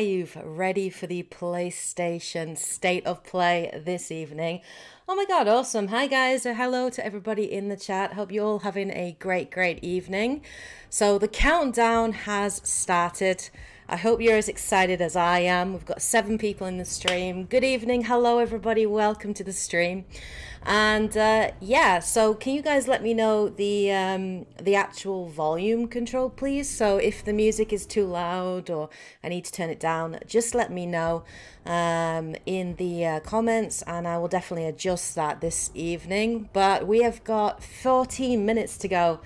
you ready for the PlayStation State of Play this evening? Oh my god, awesome. Hi guys, hello to everybody in the chat. Hope you're all having a great evening. So the countdown has started. I hope you're as excited as I am. We've got 7 people in the stream. Good evening, hello everybody, welcome to the stream. And yeah, so can you guys let me know the actual volume control, please? So if the music is too loud or I need to turn it down, just let me know in the comments, and I will definitely adjust that this evening. But we have got 14 minutes to go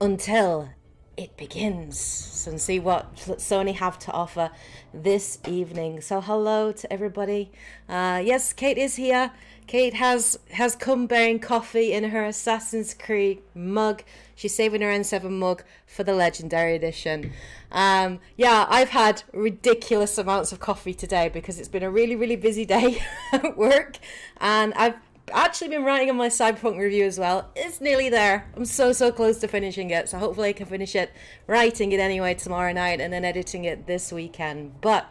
until it begins, and see what Sony have to offer this evening. So hello to everybody. Yes, Kate is here. Kate has come bearing coffee in her Assassin's Creed mug. She's saving her N7 mug for the Legendary Edition. Yeah, I've had ridiculous amounts of coffee today because it's been a really busy day at work, and I've actually been writing on my Cyberpunk review as well. It's nearly there. I'm so close to finishing it, so hopefully I can finish it, writing it anyway tomorrow night and then editing it this weekend. But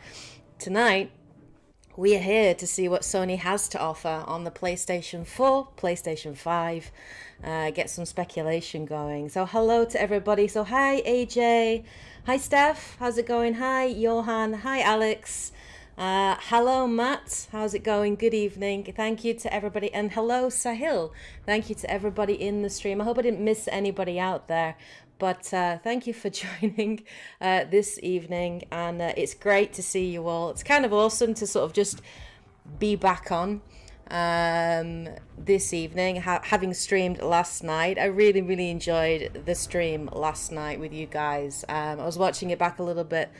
tonight we are here to see what Sony has to offer on the PlayStation 4, PlayStation 5, get some speculation going. So hello to everybody. So hi AJ, hi Steph, how's it going? Hi Johan, hi Alex. Hello Matt, how's it going? Good evening. Thank you to everybody, and hello Sahil. Thank you to everybody in the stream. I hope I didn't miss anybody out there, but thank you for joining this evening, and it's great to see you all. It's kind of awesome to sort of just be back on this evening, having streamed last night. I really enjoyed the stream last night with you guys. I was watching it back a little bit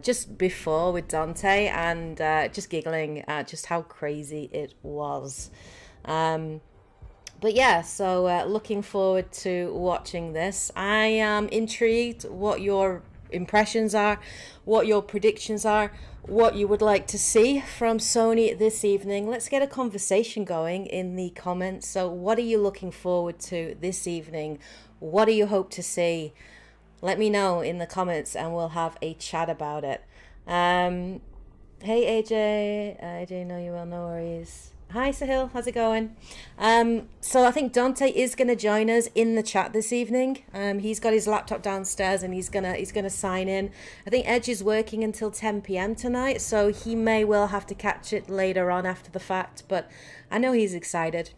just before with Dante, and just giggling at just how crazy it was. But yeah, so looking forward to watching this. I am intrigued what your impressions are, what your predictions are, what you would like to see from Sony this evening. Let's get a conversation going in the comments. So what are you looking forward to this evening? What do you hope to see? Let me know in the comments and we'll have a chat about it. Hey AJ, AJ, know you well, no worries. Hi Sahil, how's it going? So I think Dante is going to join us in the chat this evening. He's got his laptop downstairs and he's gonna sign in. I think Edge is working until 10 p.m. tonight, so he may well have to catch it later on after the fact. But I know he's excited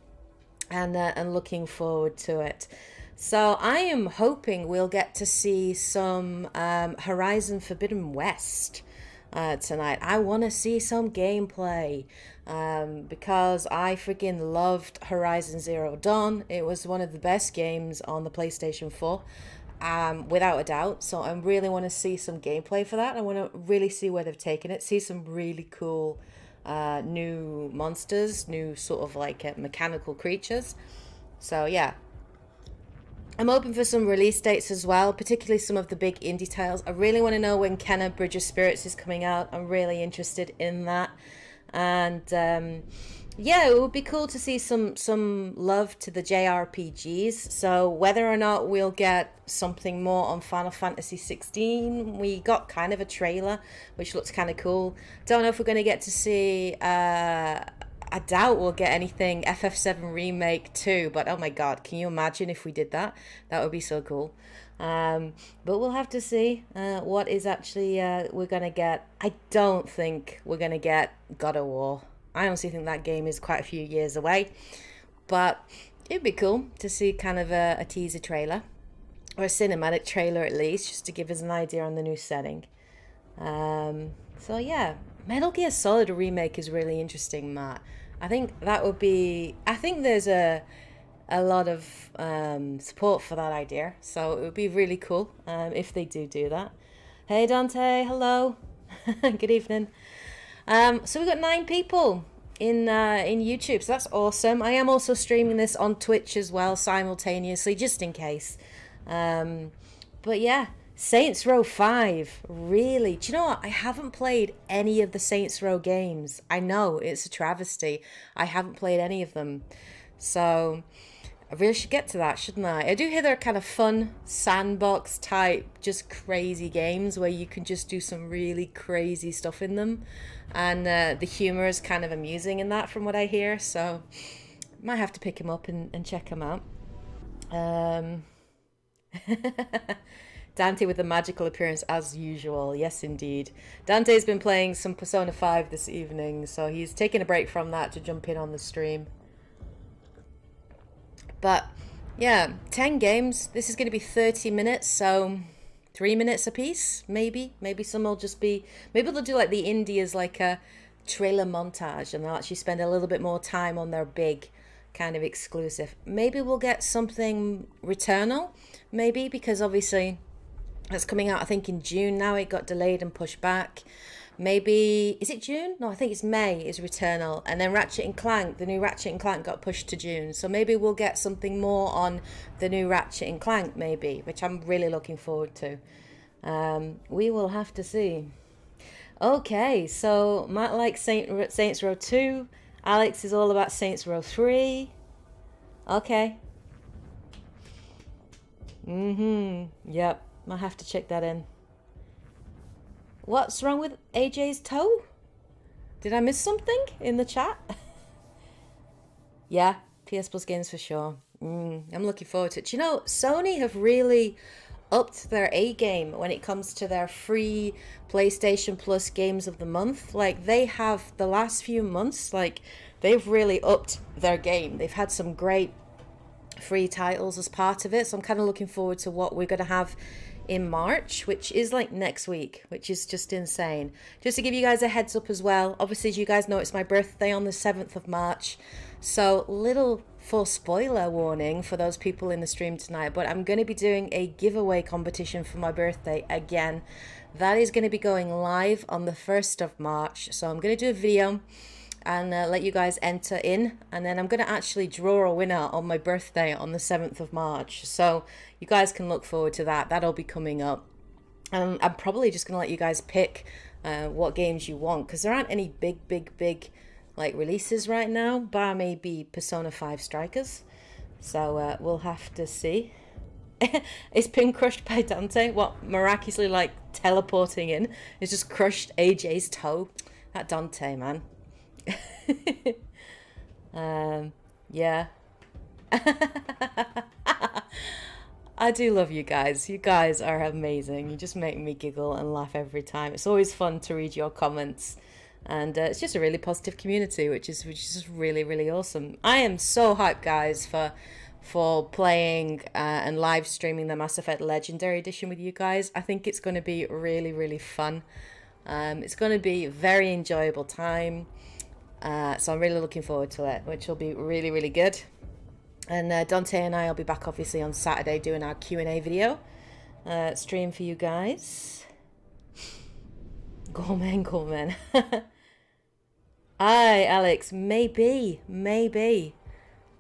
and looking forward to it. So I am hoping we'll get to see some Horizon Forbidden West tonight. I want to see some gameplay because I freaking loved Horizon Zero Dawn. It was one of the best games on the PlayStation 4, without a doubt. So I really want to see some gameplay for that. I want to really see where they've taken it, see some really cool new monsters, new sort of like mechanical creatures. So yeah, I'm hoping for some release dates as well, particularly some of the big indie titles. I really want to know when Kenna Bridge of Spirits is coming out. I'm really interested in that. And yeah, it would be cool to see some love to the JRPGs. So whether or not we'll get something more on Final Fantasy 16, we got kind of a trailer, which looks kind of cool. Don't know if we're going to get to see... I doubt we'll get anything FF7 Remake 2, but oh my god, can you imagine if we did that? That would be so cool. But we'll have to see what is actually we're going to get. I don't think we're going to get God of War. I honestly think that game is quite a few years away. But it'd be cool to see kind of a teaser trailer, or a cinematic trailer at least, just to give us an idea on the new setting. So yeah, Metal Gear Solid Remake is really interesting, Matt. I think that would be... I think there's a lot of support for that idea, so it would be really cool if they do that. Hey Dante, hello. Good evening. So we've got 9 people in YouTube, so that's awesome. I am also streaming this on Twitch as well simultaneously, just in case. But yeah, Saints Row 5, really? Do you know what? I haven't played any of the Saints Row games. I know, it's a travesty. I haven't played any of them. So I really should get to that, shouldn't I? I do hear they're kind of fun, sandbox type, just crazy games where you can just do some really crazy stuff in them. And the humor is kind of amusing in that from what I hear. So might have to pick him up and check him out. Dante with a magical appearance as usual. Yes, indeed. Dante's been playing some Persona 5 this evening, so he's taking a break from that to jump in on the stream. But yeah, 10 games. This is going to be 30 minutes, so 3 minutes a piece, maybe. Maybe some will just be, maybe they'll do like the indie as like a trailer montage and they'll actually spend a little bit more time on their big kind of exclusive. Maybe we'll get something Returnal, maybe, because obviously that's coming out, I think, in June now. It got delayed and pushed back. Maybe, is it June? No, I think it's May is Returnal. And then Ratchet and Clank, the new Ratchet and Clank got pushed to June. So maybe we'll get something more on the new Ratchet and Clank, maybe, which I'm really looking forward to. We will have to see. Okay, so Matt likes Saints Row 2. Alex is all about Saints Row 3. Okay. Yep, I'll have to check that in. What's wrong with AJ's toe? Did I miss something in the chat? Yeah, PS Plus games for sure. I'm looking forward to it. Do you know, Sony have really upped their A game when it comes to their free PlayStation Plus games of the month. Like, they have, the last few months, like, they've really upped their game. They've had some great free titles as part of it, so I'm kind of looking forward to what we're going to have in March, which is like next week, which is just insane. Just to give you guys a heads up as well, obviously, as you guys know, it's my birthday on the 7th of March, so little full spoiler warning for those people in the stream tonight, but I'm going to be doing a giveaway competition for my birthday again. That is going to be going live on the 1st of March, so I'm going to do a video and let you guys enter in, and then I'm going to actually draw a winner on my birthday on the 7th of March, so you guys can look forward to that. That'll be coming up. I'm probably just going to let you guys pick what games you want, because there aren't any big like releases right now, bar maybe Persona 5 Strikers, so we'll have to see. It's been crushed by Dante. What, miraculously like teleporting in? It's just crushed AJ's toe. That Dante, man. Yeah. I do love you guys. You guys are amazing. You just make me giggle and laugh every time. It's always fun to read your comments, and it's just a really positive community, which is just really awesome. I am so hyped, guys, for playing and live streaming the Mass Effect Legendary Edition with you guys. I think it's going to be really fun. It's going to be a very enjoyable time. So I'm really looking forward to it, which will be really good. And Dante and I will be back obviously on Saturday doing our Q&A video stream for you guys. Gorman. Aye, Alex, maybe.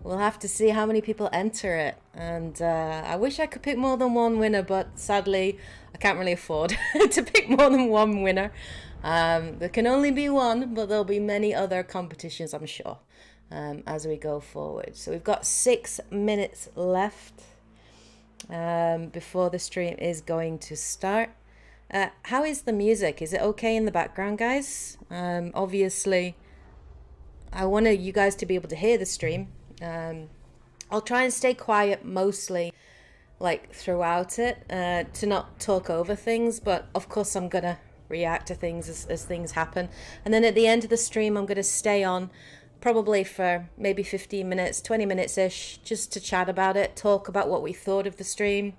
We'll have to see how many people enter it. And I wish I could pick more than one winner, but sadly I can't really afford to pick more than one winner. There can only be one, but there'll be many other competitions, I'm sure, as we go forward. So we've got 6 minutes left before the stream is going to start. How is the music? Is it okay in the background, guys? Obviously, I want you guys to be able to hear the stream. I'll try and stay quiet mostly, like, throughout it, to not talk over things, but of course I'm gonna react to things as things happen. And then at the end of the stream, I'm going to stay on probably for maybe 15 minutes, 20 minutes-ish, just to chat about it, talk about what we thought of the stream,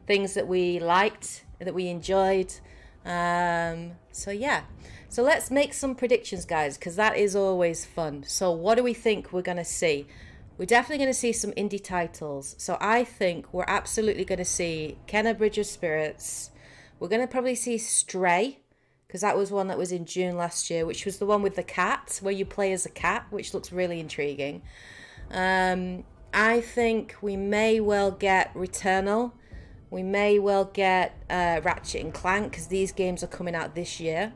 things that we liked, that we enjoyed. So yeah, so let's make some predictions, guys, because that is always fun. So what do we think we're going to see? We're definitely going to see some indie titles. So I think we're absolutely going to see Kenna Bridge of Spirits. We're going to probably see Stray, because that was one that was in June last year, which was the one with the cat, where you play as a cat, which looks really intriguing. I think we may well get Returnal. We may well get Ratchet and Clank, because these games are coming out this year.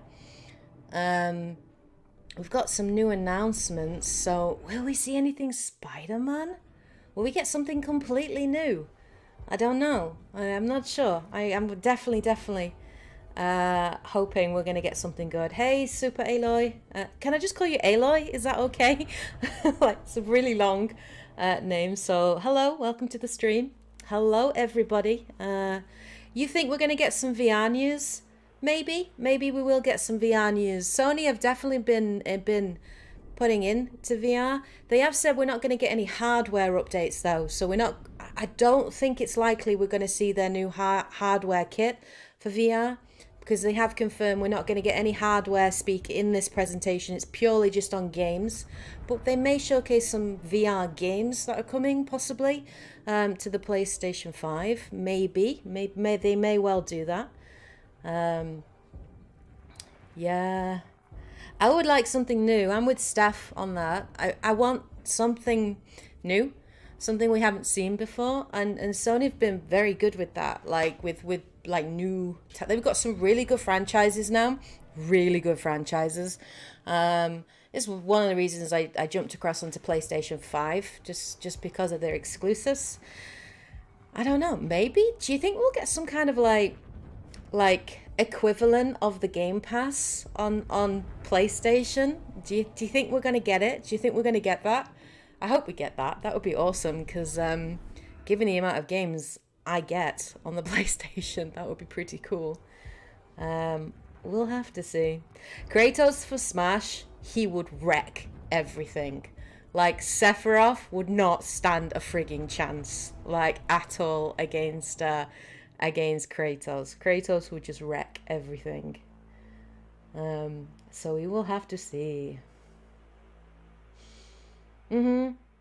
We've got some new announcements, so will we see anything Spider-Man? Will we get something completely new? I don't know. I'm not sure. I'm definitely hoping we're going to get something good. Hey, Super Aloy. Can I just call you Aloy? Is that okay? Like, it's a really long name. So, hello, welcome to the stream. Hello, everybody. You think we're going to get some VR news? Maybe we will get some VR news. Sony have definitely been putting into VR. They have said we're not going to get any hardware updates though. So I don't think it's likely we're going to see their new hardware kit for VR, because they have confirmed we're not going to get any hardware speak in this presentation. It's purely just on games. But they may showcase some VR games that are coming, possibly, to the PlayStation 5. Maybe. They may well do that. Yeah. I would like something new. I'm with Steph on that. I want something new. Something we haven't seen before. And Sony have been very good with that. Like, with like new... They've got some really good franchises now. Really good franchises. It's one of the reasons I jumped across onto PlayStation 5. Just because of their exclusives. I don't know. Maybe? Do you think we'll get some kind of like equivalent of the Game Pass on PlayStation? Do you think we're going to get it? Do you think we're going to get that? I hope we get that. That would be awesome, because given the amount of games I get on the PlayStation, that would be pretty cool. We'll have to see. Kratos for Smash, he would wreck everything. Like, Sephiroth would not stand a frigging chance, like, at all against Kratos. Kratos would just wreck everything. So we will have to see.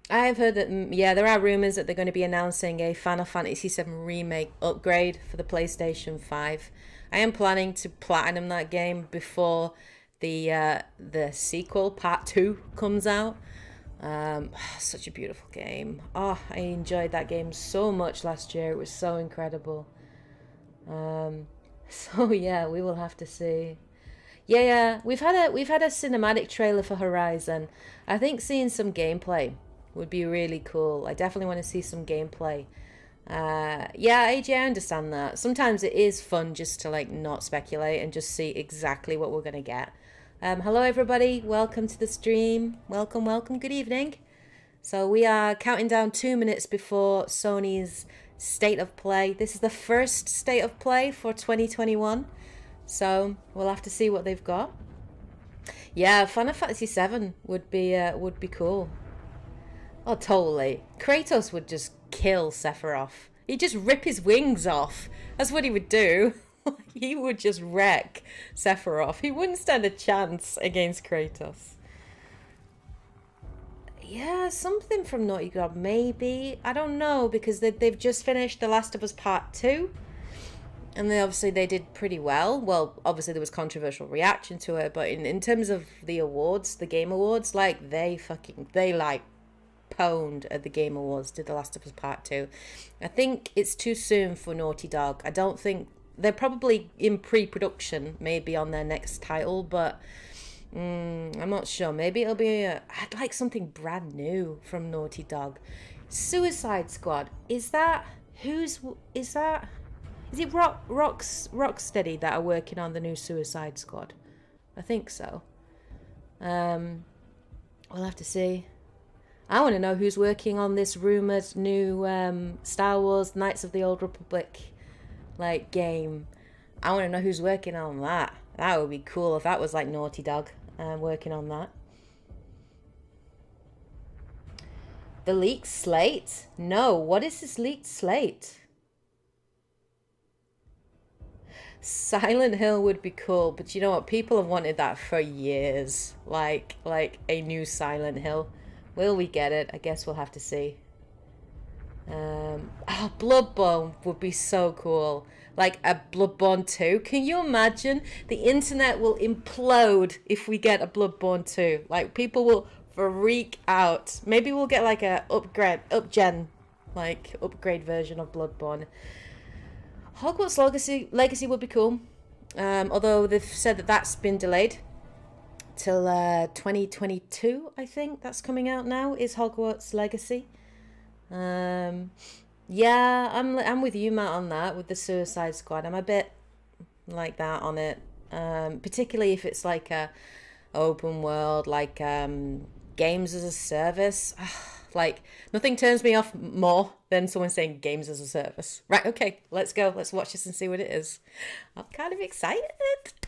I've heard that, yeah, there are rumors that they're going to be announcing a Final Fantasy VII Remake upgrade for the PlayStation 5. I am planning to platinum that game before the sequel, Part 2, comes out. Such a beautiful game. Oh, I enjoyed that game so much last year. It was so incredible. So yeah, we will have to see. Yeah, we've had a cinematic trailer for Horizon. I think seeing some gameplay would be really cool. I definitely want to see some gameplay. Yeah, AJ, I understand that. Sometimes it is fun just to like not speculate and just see exactly what we're gonna get. Hello everybody, welcome to the stream. Welcome, good evening. So we are counting down 2 minutes before Sony's State of Play. This is the first State of Play for 2021. So we'll have to see what they've got. Yeah, Final Fantasy VII would be cool. Oh, totally. Kratos would just kill Sephiroth. He'd just rip his wings off. That's what he would do. He would just wreck Sephiroth. He wouldn't stand a chance against Kratos. Yeah, something from Naughty Dog, maybe. I don't know, because they've just finished The Last of Us Part 2. And they did pretty well. Well, obviously there was controversial reaction to it, but in terms of the awards, the Game Awards, like, they pwned at the Game Awards, did The Last of Us Part 2. I think it's too soon for Naughty Dog. I don't think... They're probably in pre-production, maybe on their next title, but... I'm not sure. Maybe it'll be I'd like something brand new from Naughty Dog. Suicide Squad. Is it Rocksteady that are working on the new Suicide Squad? I think so. We'll have to see. I want to know who's working on this rumored new Star Wars Knights of the Old Republic like game. I want to know who's working on that. That would be cool if that was like Naughty Dog working on that. The leaked slate? No, what is this leaked slate? Silent Hill would be cool, but you know what? People have wanted that for years. Like a new Silent Hill. Will we get it? I guess we'll have to see. Bloodborne would be so cool. Like a Bloodborne 2. Can you imagine? The internet will implode if we get a Bloodborne 2. Like, people will freak out. Maybe we'll get like a upgrade version of Bloodborne. Hogwarts Legacy would be cool. Although they've said that that's been delayed till 2022, I think. That's coming out now, is Hogwarts Legacy. Yeah, I'm with you, Matt, on that with the Suicide Squad. I'm a bit like that on it, particularly if it's like a open world, like games as a service. Like nothing turns me off more than someone saying games as a service. Right, okay, let's go. Let's watch this and see what it is. I'm kind of excited.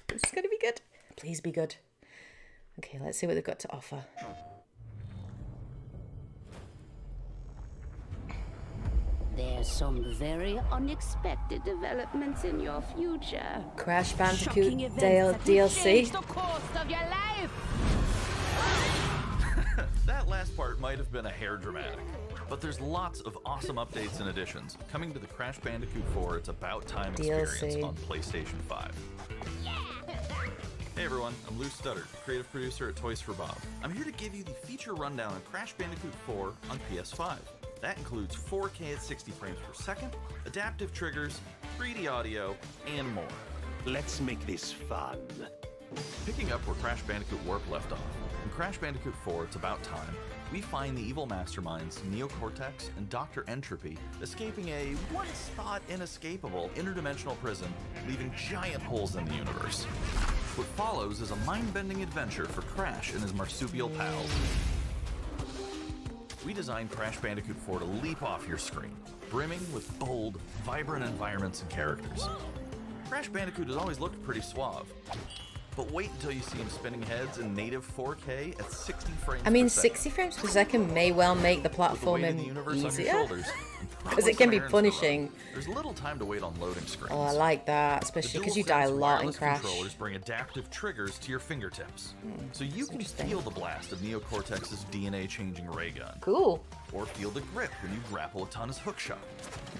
It's gonna be good. Please be good. Okay, let's see what they've got to offer. There's some very unexpected developments in your future. Crash Bandicoot DLC. The course of your life. That last part might have been a hair dramatic, but there's lots of awesome updates and additions coming to the Crash Bandicoot 4 It's About Time experience DLC. on PlayStation 5. Hey everyone, I'm Lou Studdard, creative producer at Toys for Bob. I'm here to give you the feature rundown on Crash Bandicoot 4 on PS5. That includes 4K at 60 frames per second, adaptive triggers, 3D audio, and more. Let's make this fun. Picking up where Crash Bandicoot Warp left off, in Crash Bandicoot 4 It's About Time, we find the evil masterminds Neocortex and Dr. Entropy escaping a once-thought inescapable interdimensional prison, leaving giant holes in the universe. What follows is a mind-bending adventure for Crash and his marsupial pals. We designed Crash Bandicoot 4 to leap off your screen, brimming with bold, vibrant environments and characters. Crash Bandicoot has always looked pretty suave, but wait until you see him spinning heads in native 4K at 60 frames I mean, per second. 60 frames per second may well make the With the weight of platforming the universe on your easier. shoulders, and Because it can be punishing. There's little time to wait on loading screens. Oh, I like that, The especially because you die a DualSense lot in wireless Crash. controllers bring adaptive triggers to your fingertips, so you can interesting. feel the blast of Neocortex's DNA-changing ray gun, Cool. or feel the grip when you grapple a Tonna's hookshot.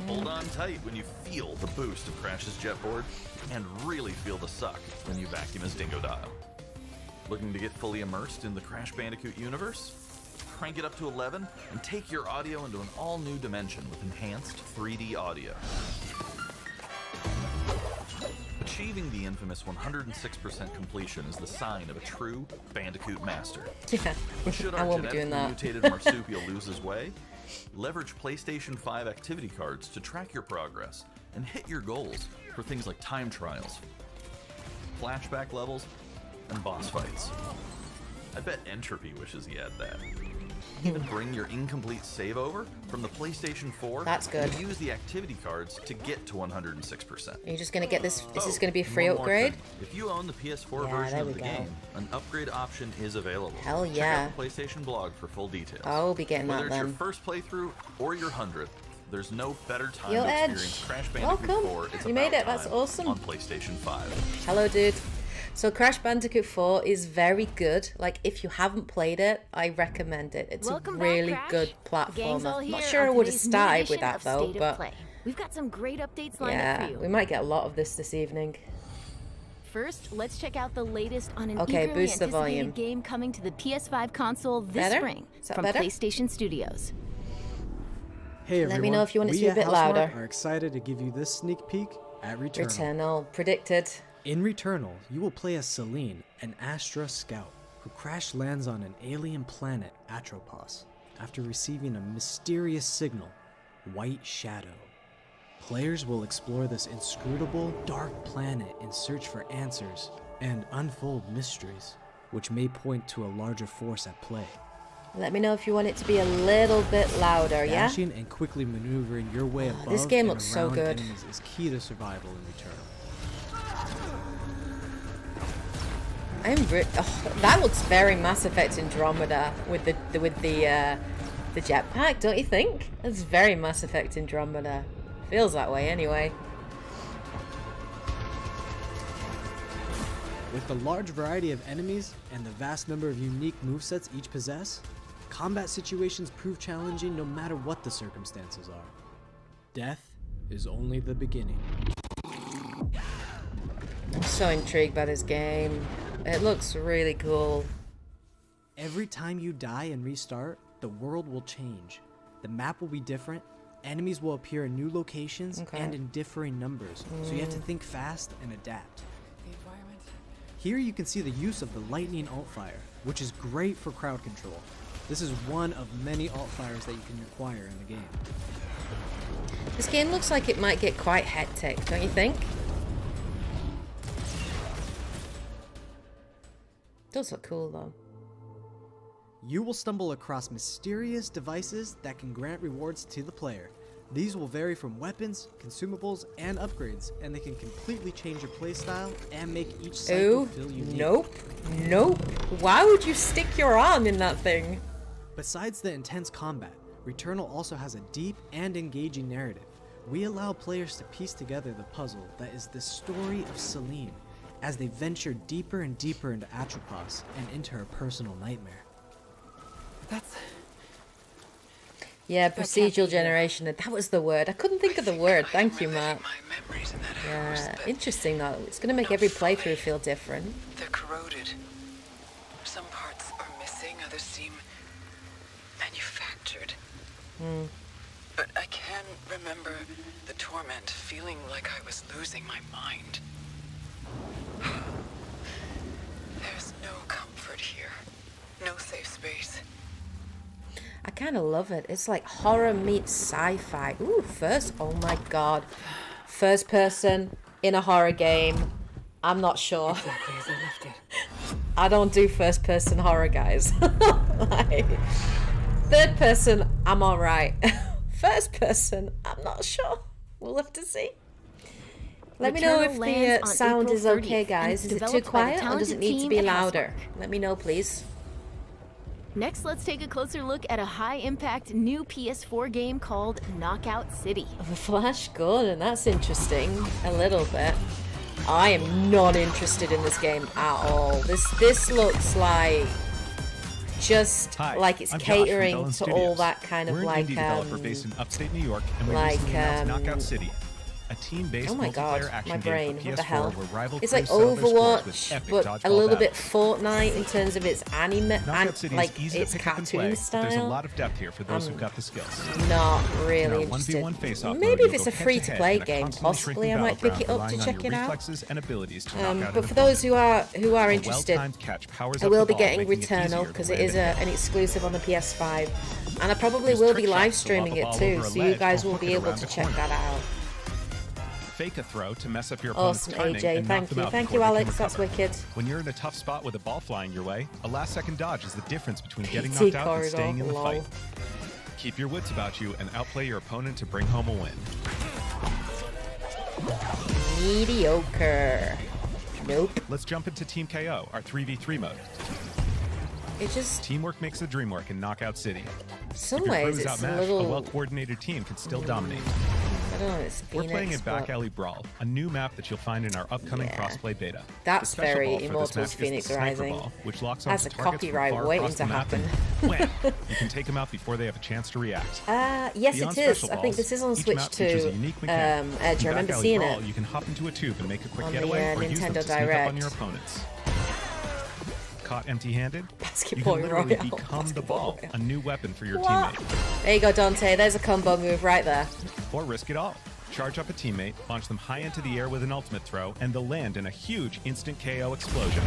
Hold on tight when you feel the boost of Crash's jetboard, and really feel the suck when you vacuum his Dingo Dial. Looking to get fully immersed in the Crash Bandicoot universe? Crank it up to 11 and take your audio into an all-new dimension with enhanced 3D audio. Achieving the infamous 106% completion is the sign of a true Bandicoot master. Yeah, But should I our won't be genetically doing that. mutated marsupial lose his way? Leverage PlayStation 5 activity cards to track your progress and hit your goals for things like time trials, flashback levels, and boss fights. I bet Entropy wishes he had that. Even bring your incomplete save over from the PlayStation 4 That's good. and use the activity cards to get to 106%. Are you just going to get this? Is this Oh, going to be a free one more upgrade? thing. If you own the PS4 Yeah, version there of we the go. game, an upgrade option is available. Hell Check yeah. out the PlayStation blog for full details. I'll be getting Whether that it's your then. first playthrough or your 100th, there's no better time Yo, to Edge. experience Crash Bandicoot Welcome. 4 It's You made About it. That's Time awesome. on PlayStation 5. Hello, dude. So Crash Bandicoot 4 is very good. Like, if you haven't played it, I recommend it. It's Welcome a back, really Crash. good The gang's all platformer. here Not sure I on would have today's new started with edition that of though, State of but Play. We've got some great updates lined up yeah, for you. we might get a lot of this evening. First, let's check out the latest on an Okay, eagerly boost the anticipated volume. game coming to the PS5 console this Better? spring Is that from better? PlayStation Studios. Hey everyone, Let me know if you want it to we be a at bit Housemarque louder. are excited to give you this sneak peek at Returnal. Returnal, predicted. In Returnal, you will play as Celine, an Astra scout, who crash lands on an alien planet, Atropos, after receiving a mysterious signal, White Shadow. Players will explore this inscrutable, dark planet in search for answers and unfold mysteries, which may point to a larger force at play. Let me know if you want it to be a little bit louder, yeah? Dashing and quickly maneuvering your way above this game and looks so around good. enemies is key to survival in Returnal. That looks very Mass Effect Andromeda with the jetpack, don't you think? That's very Mass Effect Andromeda. Feels that way anyway. With the large variety of enemies and the vast number of unique movesets each possess, combat situations prove challenging no matter what the circumstances are. Death is only the beginning. I'm so intrigued by this game. It looks really cool. Every time you die and restart, the world will change. The map will be different, enemies will appear in new locations Okay. and in differing numbers, so you have to think fast and adapt. Here you can see the use of the lightning alt fire, which is great for crowd control. This is one of many alt fires that you can acquire in the game. This game looks like it might get quite hectic, don't you think? Does look cool though. You will stumble across mysterious devices that can grant rewards to the player. These will vary from weapons, consumables, and upgrades, and they can completely change your playstyle and make each cycle feel unique. Nope. Nope. Why would you stick your arm in that thing? Besides the intense combat, Returnal also has a deep and engaging narrative. We allow players to piece together the puzzle that is the story of Celine as they venture deeper and deeper into Atropos and into her personal nightmare. Yeah, procedural generation. That was the word. I couldn't think of the word. Thank you, Matt. Yeah, interesting though. It's going to make every playthrough feel different. They're corroded. Some parts are missing, others seem manufactured. But I can remember the torment, feeling like I was losing my mind. There's no comfort here. No safe space. I kind of love it. It's like horror meets sci-fi. Ooh, oh my god. First person in a horror game. I'm not sure. Exactly as I left it. I don't do first person horror, guys. Like, third person, I'm alright. First person, I'm not sure. We'll have to see. Let me know if the sound is okay, guys. Is it too quiet or does it need to be louder? Let me know, please. Next, let's take a closer look at a high-impact new PS4 game called Knockout City. Flash Gordon, that's interesting. A little bit. I am not interested in this game at all. This looks like just like it's catering to all that kind of We're like an indie developer based in upstate New York, and we're recently announced Knockout City, a team-based oh my god, multiplayer action my brain, game for what the PS4 hell? where rival It's like crews settle their scores with Overwatch, epic but dodgeball a little bit battles. Fortnite in terms of its anime, Knockout City like is easy its to pick up and play, cartoon but style. there's a lot of depth here for those who've got the skills. Not In really our interested. 1v1 face-off mode, Maybe if you'll it's a go head-to-head free-to-play in a game, constantly possibly I shrinking might pick it up battleground, to relying check on it your out. reflexes and abilities to knock out But an for those who are opponent. interested, well-timed catch powers I up will the be ball, getting making it Returnal easier because to it is land a hit. an exclusive on the PS5, and I probably There's will be trick live shots to lob streaming a it ball too, over a so you ledge guys or will hook be it able around to a check corner. that out. Fake a throw to mess up your opponent's Awesome, timing AJ. and knock them out Thank before you, they can Alex. That's recover. wicked. When you're in a tough spot with a ball flying your way, a last-second dodge is the difference between getting PT knocked out and corridor, staying in the lol. fight. Keep your wits about you and outplay your opponent to bring home a win. Mediocre. Nope. Let's jump into Team KO, our 3v3 mode. It just, Teamwork makes the dream work in Knockout City. some If your crew ways is it's a outmatched, little, a well-coordinated team can still dominate. I don't know, it's We're Phoenix, playing in Back but Alley Brawl, a new map that you'll find in our upcoming Yeah. crossplay beta. That's The special very ball for this Immortals match is the Phoenix Sniper Rising. Ball, which locks That's onto a targets from copyright far waiting across to the map happen. and wham! You can take them out before they have a chance to react. Yes, Beyond it is. special I think balls, this is on each Switch map features a to unique mechanic. Edge. I In remember Back Alley seeing Brawl, it you can hop into a tube and make a quick on the, getaway, or use them Nintendo to sneak up on Direct. your opponents. Caught empty-handed? You Basketball can literally Royale. become the Basketball ball, Royale. a new weapon for your What? teammate. There you go, Dante. There's a combo move right there. Or risk it all. Charge up a teammate, launch them high into the air with an ultimate throw, and they'll land in a huge instant KO explosion.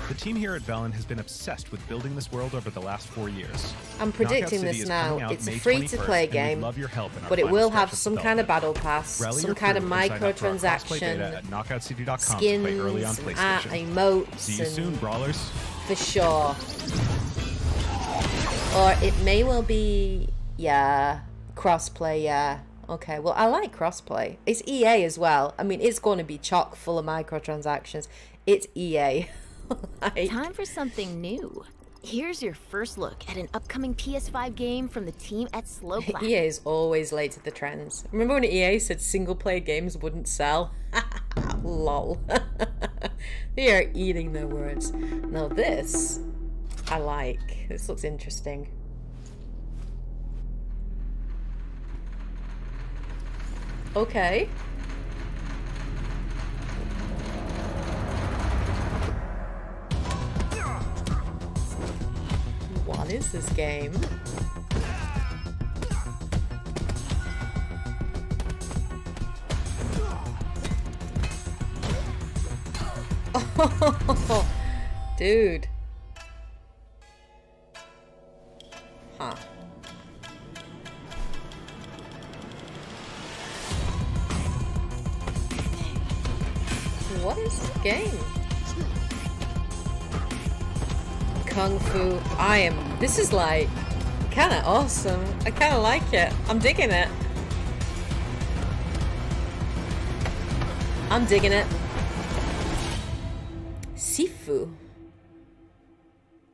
The team here at Velen has been obsessed with building this world over the last 4 years. I'm Knockout predicting City this is now. coming out It's a May free-to-play 21st, and we'd game, love your help in our but it final will stretch have of some kind of development. battle pass, Rally some your kind of crew and sign up for our crossplay beta microtransaction, at knockoutcity.com to skins, play early on PlayStation. emotes, See you soon, and brawlers. for sure. Or it may well be, yeah, crossplay, yeah. Okay, well, I like crossplay. It's EA as well. I mean, it's going to be chock full of microtransactions. It's EA. Like, Time for something new. Here's your first look at an upcoming PS5 game from the team at Slowclack. EA is always late to the trends. Remember when EA said single-player games wouldn't sell? Lol. They are eating their words. Now this, I like. This looks interesting. Okay. What is this game? Dude. Huh. What is the game? Kung Fu. This is like kind of awesome. I kind of like it. I'm digging it. I'm digging it. Sifu.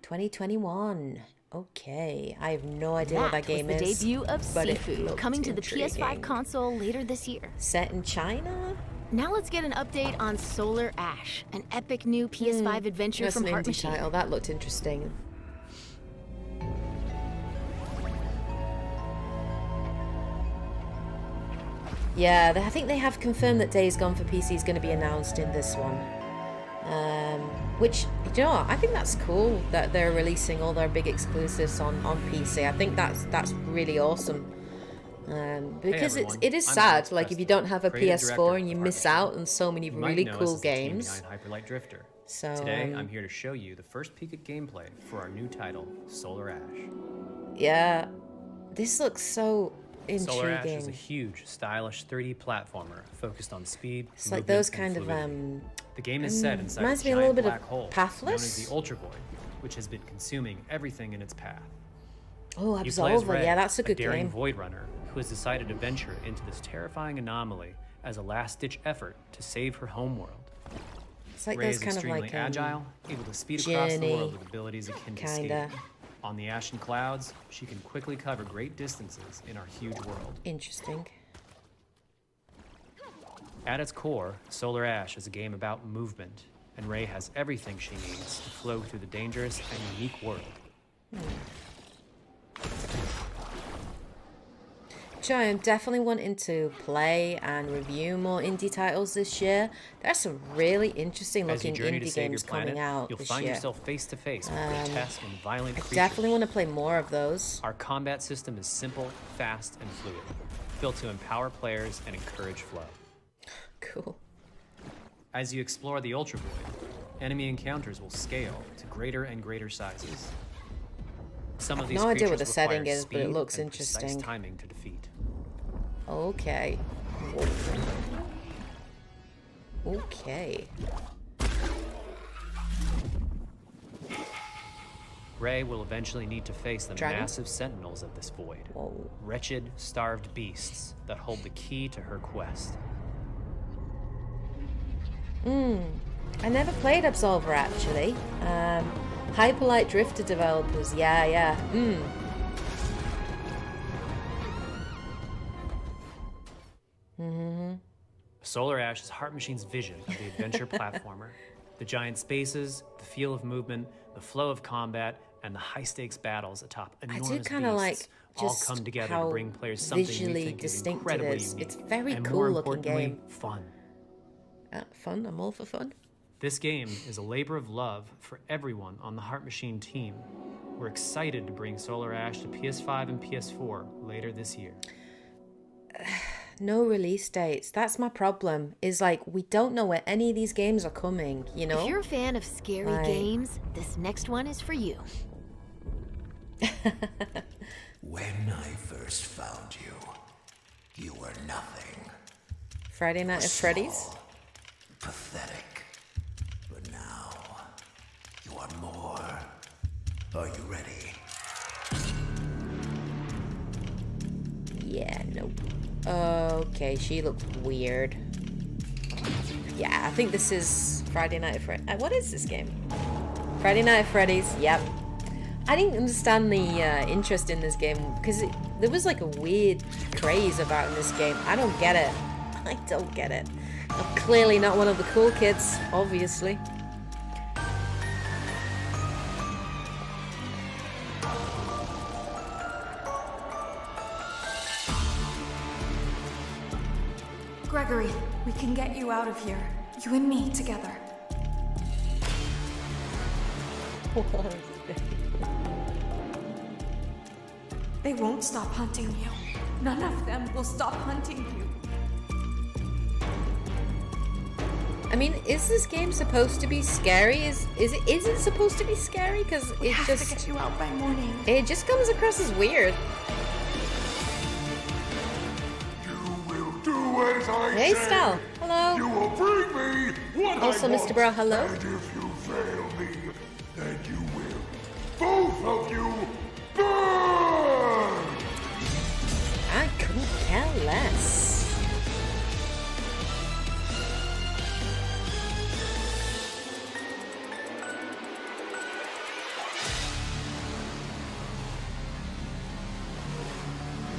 2021. Okay. I have no idea what that game was the is. debut of but it Sifu, looked coming to the PS5 intriguing. console later this year. Set in China? Now let's get an update on Solar Ash, an epic new PS5 adventure That's from an Heart indie Machine. title. That looked interesting. Yeah, I think they have confirmed that Days Gone for PC is going to be announced in this one. Which, you know what, I think that's cool that they're releasing all their big exclusives on PC. I think that's really awesome. Because everyone, it is I'm sad, Alex like if you Preston, don't have a creative PS4 director and you of miss Heart out on so many You might really know us cool as the team games. behind Hyperlight Drifter. So Today, I'm here to show you the first peek at gameplay for our new title, Solar Ash. yeah, this looks so intriguing. Solar Ash is a huge, stylish 3D platformer focused on speed. It's like movement, those and kind of fluidity. The game is set inside reminds a me a giant little bit black of hole known as Pathless. the Ultra Void, which has been consuming everything in its path. Oh, You play as Absolver. Ray, Yeah, that's a good daring game. void runner who has decided to venture into this terrifying anomaly as a last-ditch effort to save her homeworld. It's like Ray those is kind of extremely like agile, able to speed across the Journey, world with abilities akin to kinda. skating. On the ashen clouds, she can quickly cover great distances in our huge world. Interesting. At its core, Solar Ash is a game about movement, and Ray has everything she needs to flow through the dangerous and unique world. So I'm definitely wanting to play and review more indie titles this year. There's some really interesting As you looking journey to indie save your games planet, coming out you'll this find year. yourself face to face with grotesque and violent creatures. Definitely want to play more of those. Our combat system is simple, fast, and fluid, built to empower players and encourage flow. Cool. As you explore the Ultra Void, enemy encounters will scale to greater and greater sizes. Some of these No idea what creatures the setting require is, but it speed looks and precise interesting. timing to defeat. Okay. Okay. Ray will eventually need to face the Dragon? massive sentinels of this void. Whoa. Wretched, starved beasts that hold the key to her quest. I never played Absolver actually. Hyperlight Drifter developers, yeah. Solar Ash is Heart Machine's vision of the adventure platformer. The giant spaces, the feel of movement, the flow of combat, and the high-stakes battles atop I enormous do kind of like beasts all just come together how to bring players something we visually think is distinct it incredibly is. unique. It's very and cool more looking importantly, game. fun. Fun. I'm all for fun. This game is a labor of love for everyone on the Heart Machine team. We're excited to bring Solar Ash to PS5 and PS4 later this year. No release dates. That's my problem. Is like we don't know where any of these games are coming. You know. If you're a fan of scary Right. games, this next one is for you. When I first found you, you were nothing. Friday Night at Freddy's. Small, pathetic. But now, you are more. Are you ready? Yeah. Nope. Okay. She looked weird. Yeah. I think this is Friday Night at Freddy's. What is this game? Friday Night at Freddy's. Yep. I didn't understand the interest in this game because there was like a weird craze about in this game. I don't get it. I don't get it. I'm clearly not one of the cool kids, obviously. Gregory, we can get you out of here. You and me together. They won't stop hunting you. None of them will stop hunting you. I mean, is this game supposed to be scary? Is it supposed to be scary? Because it have to get you out by morning. It just comes across as weird. Hey, Stal. Hello. You will bring me what also, I want. Mr. Bro, hello. And if you fail me, then you will, both of you, burn! I couldn't care less.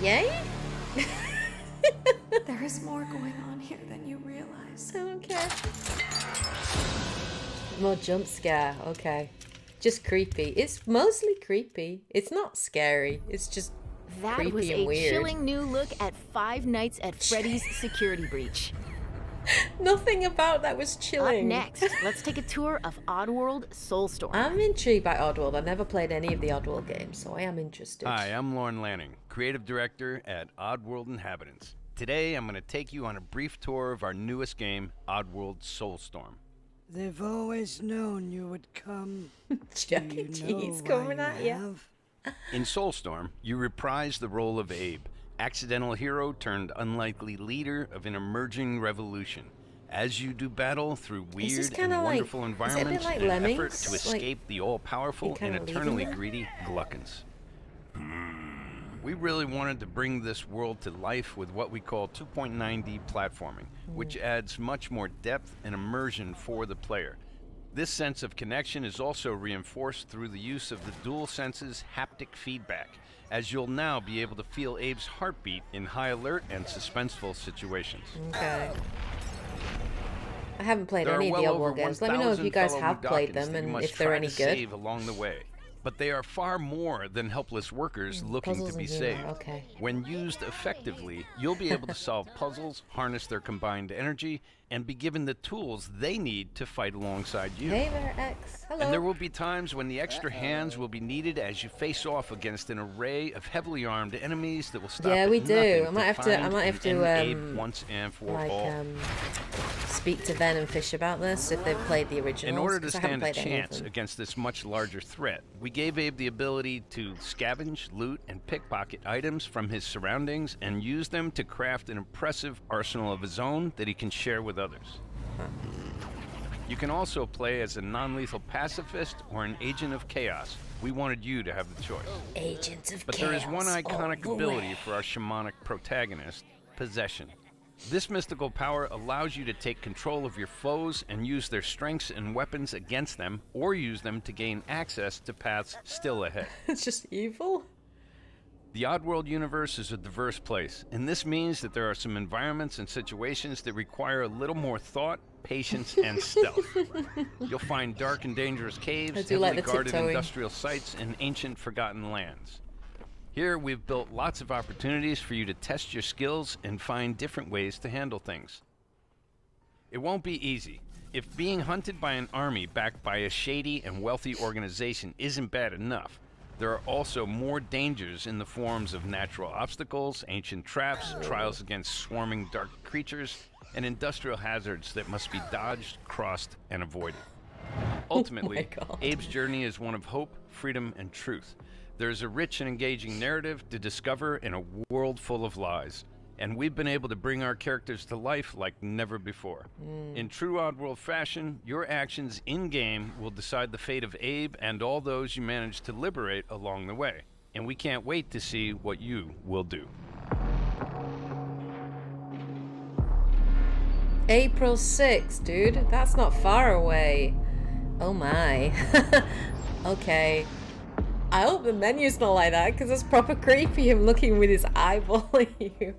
Yay? There is more going on here than you realize. Okay. More jump scare. Okay. Just creepy. It's mostly creepy. It's not scary. It's just That creepy was and a weird. chilling new look at Five Nights at Freddy's security breach. Nothing about that was chilling. Up next, let's take a tour of Oddworld Soulstorm. I'm intrigued by Oddworld. I've never played any of the Oddworld games, so I am interested. Hi, I'm Lorne Lanning, creative director at Oddworld Inhabitants. Today, I'm going to take you on a brief tour of our newest game, Oddworld Soulstorm. They've always known you would come. Chuck E. Cheese coming at you. In Soulstorm, you reprise the role of Abe, accidental hero turned unlikely leader of an emerging revolution. As you do battle through weird and wonderful environments like in an effort Lemmings? to escape the all-powerful and eternally greedy Gluckins. We really wanted to bring this world to life with what we call 2.9D platforming, which adds much more depth and immersion for the player. This sense of connection is also reinforced through the use of the DualSense's haptic feedback, as you'll now be able to feel Abe's heartbeat in high alert and suspenseful situations. Okay. I haven't played There any are of the well over Oddworld games. Let me know if you guys 1,000 have fellow played Mudokons them that you and must if they're try any to good. save along the way. But they are far more than helpless workers looking puzzles to be and humor, saved. okay. When used effectively, you'll be able to solve puzzles, harness their combined energy, and be given the tools they need to fight alongside you. Hey there, X. Hello. And there will be times when the extra hands will be needed as you face off against an array of heavily armed enemies that will stop Yeah, at we do. nothing I might have to. I find might have and to. end Abe once and for all. Speak to Ben and Fish about this if they've played the originals. In order to 'cause I haven't stand a played any of chance them. against this much larger threat, we gave Abe the ability to scavenge, loot, and pickpocket items from his surroundings and use them to craft an impressive arsenal of his own that he can share with others. You can also play as a non-lethal pacifist or an agent of chaos. We wanted you to have the choice. Agents of But chaos. there is one iconic all the ability way. for our shamanic protagonist, possession. This mystical power allows you to take control of your foes and use their strengths and weapons against them, or use them to gain access to paths still ahead. It's just evil. The Oddworld universe is a diverse place, and this means that there are some environments and situations that require a little more thought, patience, and stealth. You'll find dark and dangerous caves, I do like heavily the guarded tiptoeing. industrial sites, and ancient forgotten lands. Here, we've built lots of opportunities for you to test your skills and find different ways to handle things. It won't be easy. If being hunted by an army backed by a shady and wealthy organization isn't bad enough, there are also more dangers in the forms of natural obstacles, ancient traps, trials against swarming dark creatures, and industrial hazards that must be dodged, crossed, and avoided. Ultimately, Abe's journey is one of hope, freedom, and truth. There's a rich and engaging narrative to discover in a world full of lies, and we've been able to bring our characters to life like never before. In true Oddworld fashion, your actions in-game will decide the fate of Abe and all those you manage to liberate along the way, and we can't wait to see what you will do. April 6th, dude. That's not far away. Oh my. Okay. I hope the menu's not like that, because it's proper creepy, him looking with his eyeball at you.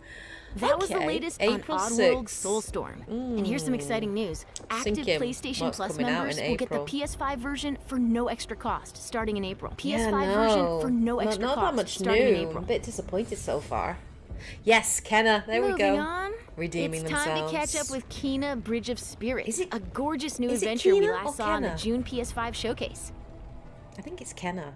That was the Okay, latest April on Oddworld 6th. Soulstorm. And here's some exciting news. Active Thinking PlayStation what's Plus coming out members in will get the April. PS5 version for no extra cost, starting in April. PS5 Yeah, version no. for no extra not cost, that much starting in new. April. I'm a bit disappointed so far. Yes, Kenna. There we Moving go. on, Redeeming it's themselves. time to catch up with Kena Bridge of Spirits, a gorgeous new is it adventure we Kena or last saw in the Kenna? June PS5 showcase. I think it's Kenna.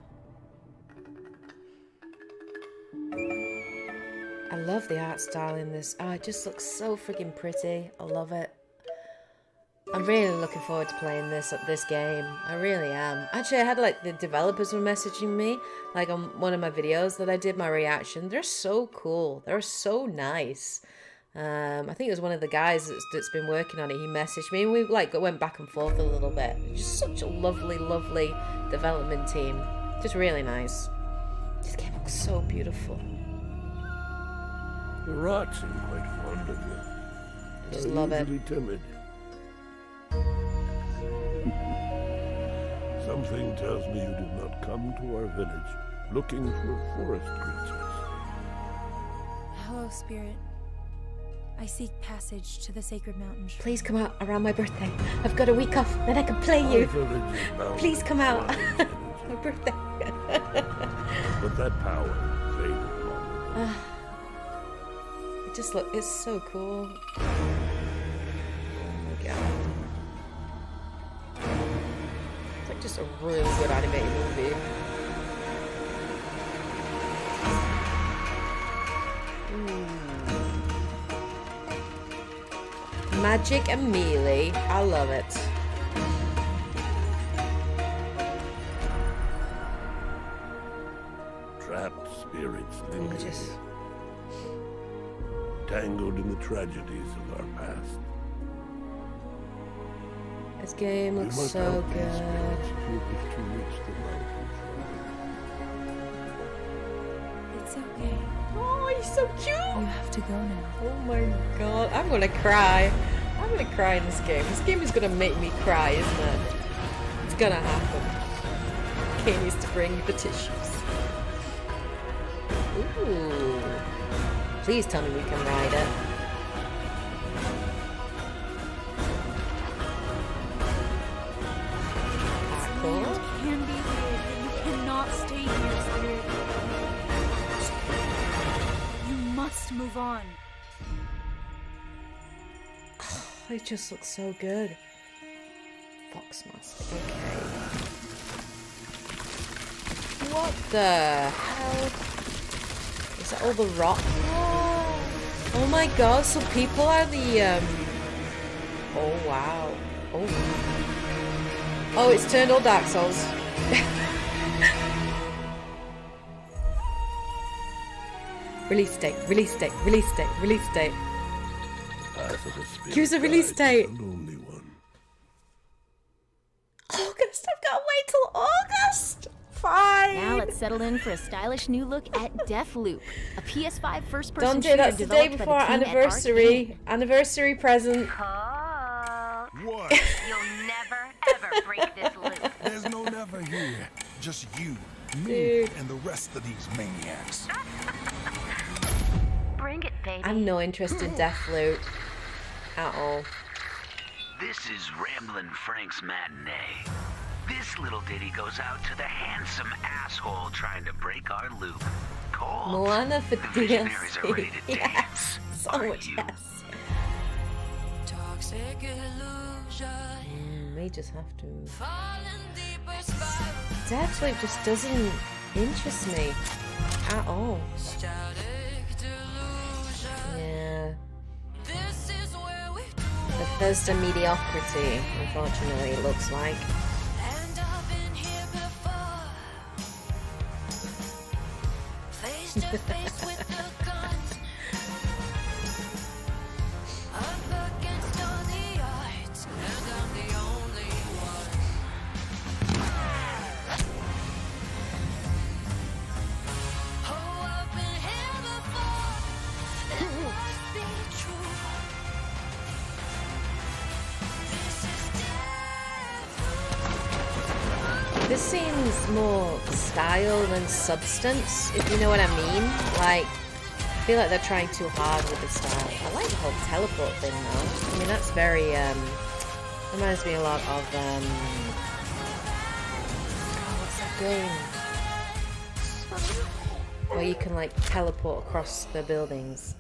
I love the art style in this. Oh, it just looks so freaking pretty. I love it. I'm really looking forward to playing this game. I really am. Actually, I had like the developers were messaging me like on one of my videos that I did my reaction. They're so cool. They're so nice. I think it was one of the guys that's been working on it. He messaged me and we like went back and forth a little bit. Just such a lovely, lovely development team. Just really nice. This game looks so beautiful. The rats seem quite fond of you. I just love it. Usually timid. Something tells me you did not come to our village looking for forest creatures. Hello, Spirit. I seek passage to the sacred mountain. Please come out around my birthday. I've got a week off, then I can play you. Please come out. My birthday. But that power faded long. It just look, it's so cool. Oh my god. It's like just a really good animated movie. Magic and melee. I love it. Trapped spirits linger here, tangled in the tragedies of our past. This game looks so good. If you wish to reach the mountain. It's okay. Oh, he's so cute. You have to go now. Oh my god, I'm gonna cry. I'm gonna cry in this game. This game is gonna make me cry, isn't it? It's gonna happen. Kay needs to bring the tissues. Ooh. Please tell me we can ride it. Cool. It can be here, but you cannot stay here, Spirit. You must move on. Oh, it just looks so good. Fox mask. Okay. What the hell? Is that all the rock? Oh my god, so people are the oh wow. Oh, it's turned all Dark Souls. Release date, release date, release date, release date. Use a release date. August, I've got to wait till August. Fine. Now let's settle in for a stylish new look at Deathloop, a PS5 first-person Dante, shooter that's the day developed before by the team at anniversary. Anniversary present. What? You'll never, ever break this loop. There's no never here. Just you, me, Dude. and the rest of these maniacs. Bring it, baby. I have no interest in Deathloop at all. This is Ramblin' Frank's Matinee. This little ditty goes out to the handsome asshole trying to break our loop. Cold. Moana for The visionaries are ready DLC. to dance. Yes. So Are much you? yes. Toxic illusion. We just have to. Falling deeper spiral. Deathloop just doesn't interest me at all. Static delusion. Yeah. This is where we Bethesda mediocrity, unfortunately, it looks like. and I've been here before. Face to face with the guns. Up against all the odds. And I'm the only one. Oh, I've been here before. It must be true. This seems more style than substance, if you know what I mean. Like, I feel like they're trying too hard with the style. I like the whole teleport thing though. I mean, that's very, reminds me a lot of, what's that game? Where you can, like, teleport across the buildings.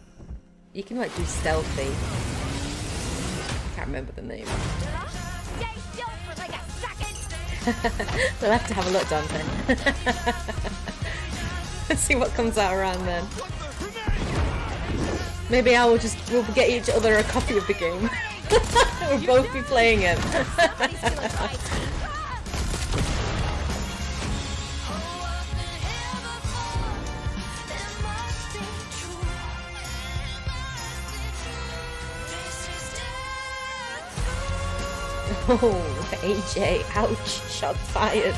You can, like, do stealthy. I can't remember the name. Stay still for like a second. We'll have to have a look, Dante. Let's see what comes out around then. Maybe we'll get each other a copy of the game. We'll both be playing it. Oh, AJ, ouch, shot fired.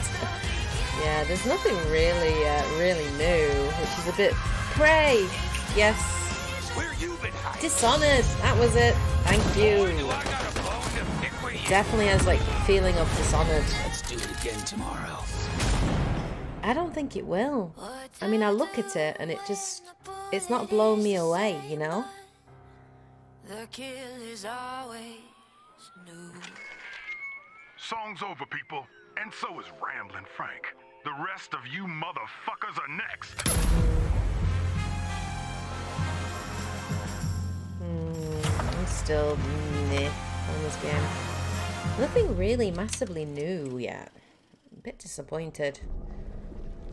Yeah, there's nothing really, really new, which is a bit... Prey! Yes. Dishonored, that was it. Thank you. Definitely has, like, feeling of Dishonored. Let's do it again tomorrow. I don't think it will. I mean, I look at it and it just... It's not blowing me away, you know? The kill is always new. Song's over, people. And so is Ramblin' Frank. The rest of you motherfuckers are next. I'm still meh on this game. Nothing really massively new yet. A bit disappointed.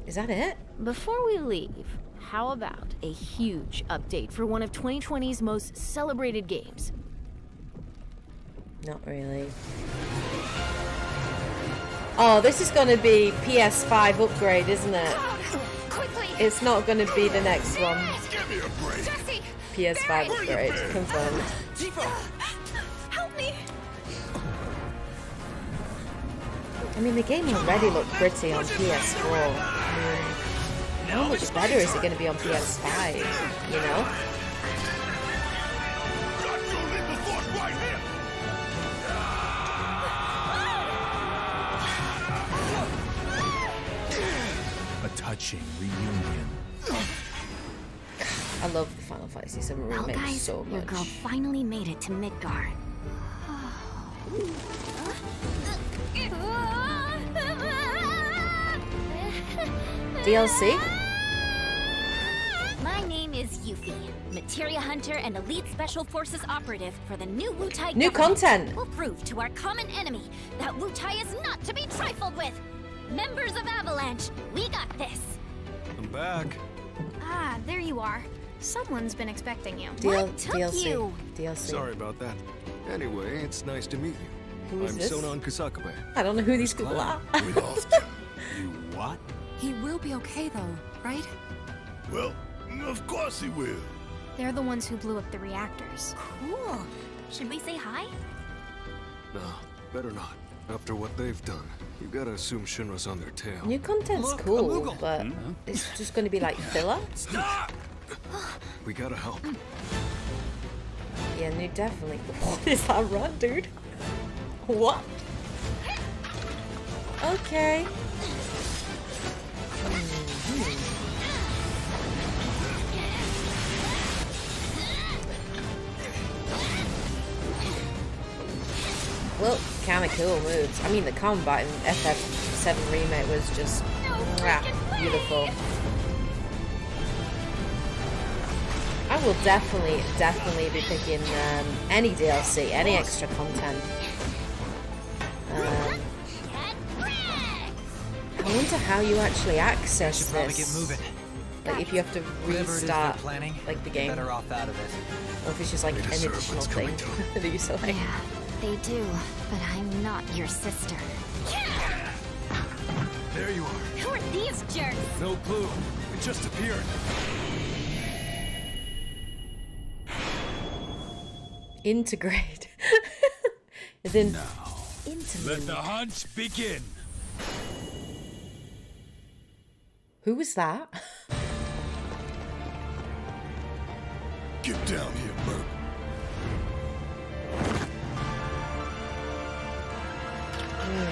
Is that it? Before we leave, how about a huge update for one of 2020's most celebrated games? Not really. Oh, this is going to be PS5 upgrade, isn't it? It's not going to be the next one. PS5 upgrade, confirmed. Help me! I mean, the game already looked pretty on PS4. I mean, how much better is it going to be on PS5, you know? A touching reunion. I love the Final Fantasy VII Well, Remake guys, so your much. girl finally made it to Midgard. DLC? My name is Yuffie, Materia Hunter and Elite Special Forces Operative for the new Wutai New government. content. We'll prove to our common enemy that Wutai is not to be trifled with. Members of Avalanche, we got this. I'm back. Ah, there you are. Someone's been expecting you. DLC. DLC. Sorry about that. Anyway, it's nice to meet you. Who is I'm this? Sonon Kusakabe. I don't know who these people are. We lost him. You what? He will be okay, though, right? Well, of course he will. They're the ones who blew up the reactors. Cool. Should we say hi? No, better not. After what they've done, you gotta assume Shinra's on their tail. New content's cool, but it's just going to be like filler. Stop! We gotta help. Yeah, new definitely. What is that run, dude? What? Okay. Well, kind of cool moves. I mean, the combat in FF7 Remake was just beautiful. I will definitely be picking any DLC, any extra content. I wonder how you actually access this. Like if you have to restart like the game, better off out of it. or if it's just like an additional thing that you select. Yeah, they do, but I'm not your sister. There you are. Who are these jerks? No clue. It just appeared. Intergrade. As in Let the hunt begin. Who was that? Get down here, Merc.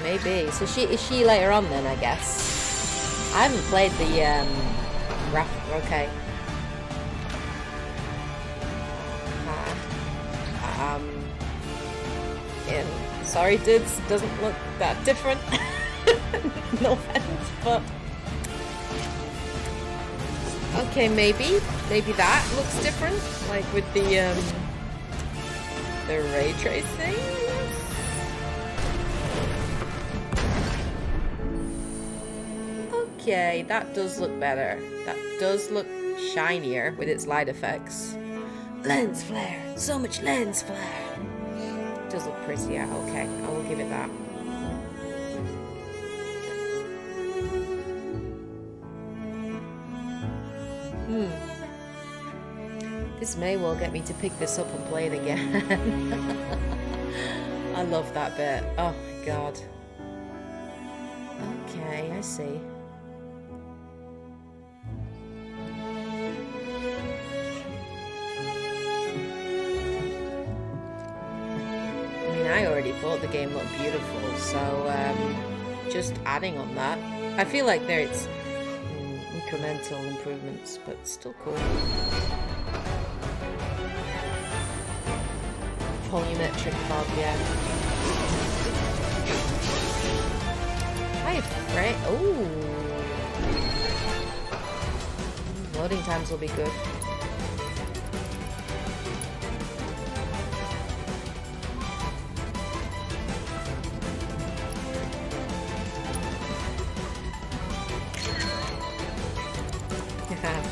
Maybe. So is she later on then, I guess? I haven't played the okay. Yeah, sorry dudes, doesn't look that different. No offense, but okay, maybe that looks different, like with the ray tracing. Okay, that does look better. That does look shinier with its light effects. Lens flare, so much lens flare. Does look pretty. Okay, I will give it that. This may well get me to pick this up and play it again. I love that bit. Oh my god. Okay, I see. I mean, I already thought the game looked beautiful, so just adding on that. I feel like there's incremental improvements, but still cool. Volumetric fog, yeah. Hi, Fred. Oh, loading times will be good.